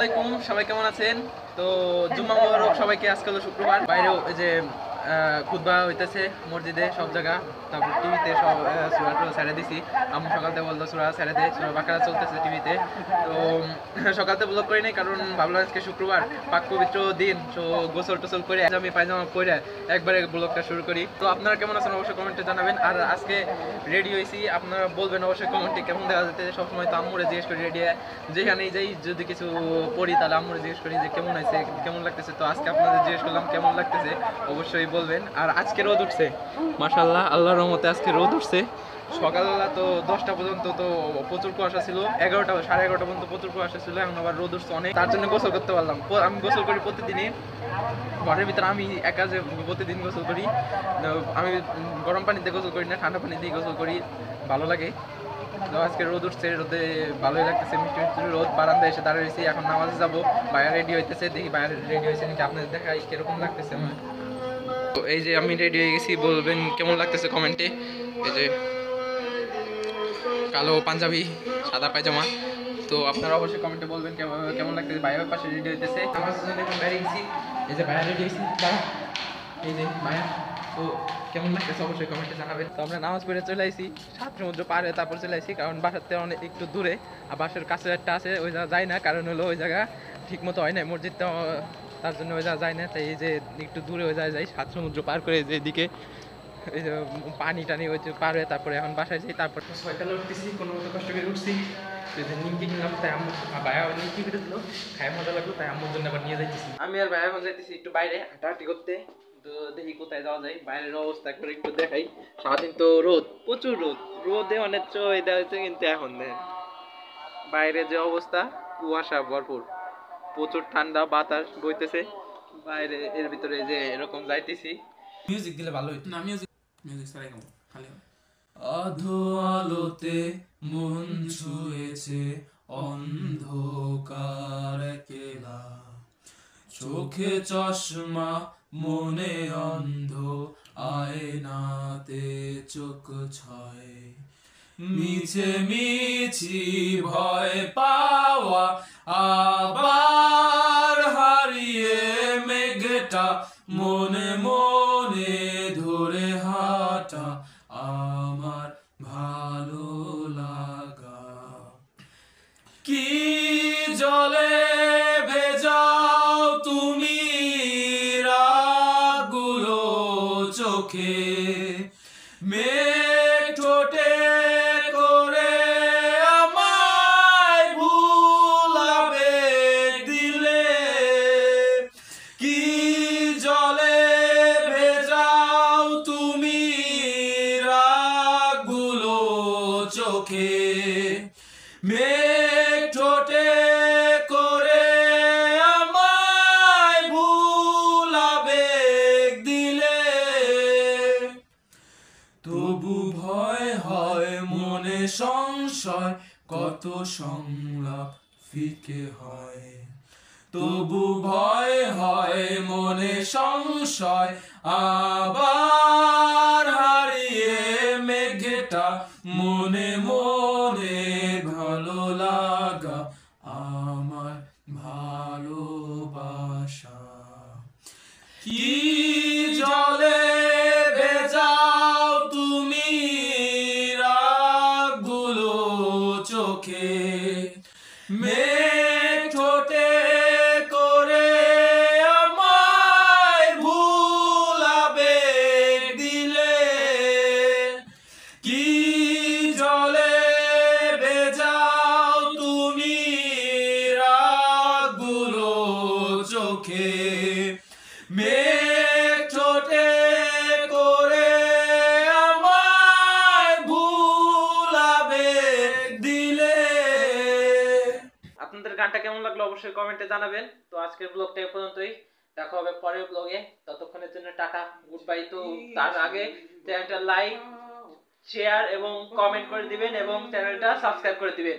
আলাইকুম, সবাই কেমন আছেন? তো জুম্মা মোবারক সবাইকে। আজকে হলো শুক্রবার, বাইরেও এই যে খুতবা হইতেছে মসজিদে সব জায়গা, তারপর টিভিতে সব সূরাটা ছেড়ে দিছি। আমি সকালতে বলতো সূরা ছেড়ে দে, সূরা বাকারা চলতেছে টিভিতে। তো সকালতে ব্লগ করি নাই, কারণ ভাবলাম আজকে শুক্রবার, পাক পবিত্র দিন, তো গোসল টোসল করে আমি পায়জামা পরে একবারে ব্লগটা শুরু করি। তো আপনারা কেমন আছেন অবশ্যই কমেন্টে জানাবেন। আর আজকে রেডি হয়েছি, আপনারা বলবেন অবশ্যই কমেন্টে কেমন দেখা যেতে। সবসময় তো আম্মুরে জিজ্ঞেস করি রেডি, যেখানেই যাই যদি কিছু পড়ি তাহলে আম্মুরে জিজ্ঞেস করি যে কেমন হয়েছে, কেমন লাগতেছে। তো আজকে আপনাদের জিজ্ঞেস করলাম কেমন লাগতেছে, অবশ্যই বলবেন। আর আজকে রোদ উঠছে মাশাআল্লাহ, আল্লাহর রহমতে আজকে রোদ উঠছে। সকালবেলা তো 10টা পর্যন্ত তো প্রচুর কুয়াশা ছিল, 11টা সাড়ে 11টা পর্যন্ত প্রচুর কুয়াশা ছিল, এখন আবার রোদ উঠছে অনেক, তার জন্য গোসল করতে পারলাম। আমি গোসল করি প্রতিদিনই ঘরের ভিতরে, আমি একা যে প্রতিদিন গোসল করি। আমি গরম পানিতে গোসল করি না, ঠান্ডা পানি দিয়ে গোসল করি, ভালো লাগে। তো আজকে রোদ উঠছে, রোদে ভালোই লাগতেছে, মিষ্টি মিষ্টি রোদ। বারান্দায় এসে দাঁড়িয়েছি, এখন নামাজে যাবো। ভাইয়া রেডি হইতেছে, দেখি ভাইয়া রেডি হয়েছে নাকি, আপনাদের দেখাই কিরকম লাগতেছে আমার। তো এই যে আমি রেডি হয়ে গেছি, বলবেন কেমন লাগতেছে কমেন্টে। এই যে কালো পাঞ্জাবি, সাদা পায়জামা। তো আপনারা অবশ্যই কমেন্টে বলবেন কেমন লাগতেছে। ভাইয়ার পাশে রেডি হইতেছে, আমার জন্য এখন বাইরে গেছি। এই যে ভাইয়া রেডি হয়েছি, এই যে ভাইয়া। তো কেমন লাগতেছে অবশ্যই কমেন্টে জানাবেন। তো আমরা নামাজ পড়ে চলে আসি, সাত সমুদ্র পার হয়ে তারপর চলে আসি, কারণ বাসার থেকে অনেক একটু দূরে। আর বাসার কাছে একটা আছে, ওই জায়গা যাই না, কারণ হলো ওই জায়গা ঠিক মতো হয় না মসজিদটা, তার জন্য ওই জায়গা যায় না। তাই এই যে একটু দূরে ওই জায়গায় যাই, সাত সমুদ্র পার করে যে এদিকে এই যে পানি টানি ওই যে পার হয়ে তারপরে এখন বাসায় যাই। তারপর 6টায় উঠতেছি, কোনো মতো কষ্ট করে উঠছি। নিমকি কিনলাম, তাই আম্মু ভাইয়া নিমকি করে দিল, খাই মজা লাগলো, তাই আম্মুর জন্য আবার নিয়ে যাইতেছি। আমি আর ভাইয়া এখন যাইতেছি একটু বাইরে হাঁটাহাঁটি করতে। তো দেখি কোথায় যাওয়া যায়, বাইরের অবস্থা করে একটু দেখাই। সারাদিন তো রোদ, প্রচুর রোদ, রোদে অনেক দেওয়া হচ্ছে, কিন্তু এখন দেখেন বাইরে যে অবস্থা, কুয়াশা ভরপুর, প্রচুর ঠান্ডা বাতাস বইতেছে বাইরে। এর ভিতরে যে এরকম যাইতেছি, মিউজিক দিলে ভালো হইতো না। মিউজিক ছাড়াই কেমন খালি আধো আলোতে মন ছুঁয়েছে অন্ধকার কেলা, চোখে চশমা মনে অন্ধ, আয়নাতে চোখ ছয়, মিছে মিছি ভয় পাওয়া, আবার হারিয়ে মেঘটা মনে মনে ধরে হাঁটা, আমার ভালো লাগা। কি জলে ভেজাও তুমি রাগগুলো চোখে, মেঘ ঠোঁটে করে আমায় ভুলাবে দিলে। কি জলে ভেজাও তুমি রাগগুলো চোখে, মেঘ ঠোঁটে করে আমায় ভুলাবে দিলে। তবু ভয় হয় মনে সংশয়, কত সংলাপ ফিকে হয়। তবু ভয় হয় মনে সংশয়, আবার হারিয়ে মেঘটা মনে মনে ভালো লাগা, আমার ভালোবাসা। কি জলে ভেজাও তুমি রাগগুলো চোখে, মেঘ ঠোঁটে করে আমায় ভুলাবে দিলে। কি জলে ভেজাও তুমি রাগগুলো চোখে, মেঘ ঠোঁটে করে আমায় ভুলাবে দিলে। আপনাদের গানটা কেমন লাগলো অবশ্যই কমেন্টে জানাবেন। তো আজকের ব্লগটা এই পর্যন্তই, দেখা হবে পরের ব্লগে। ততক্ষণের জন্য টাটা, গুড বাই। তো তার আগে চ্যানেলটা লাইক, শেয়ার এবং কমেন্ট করে দিবেন, এবং চ্যানেলটা সাবস্ক্রাইব করে দিবেন।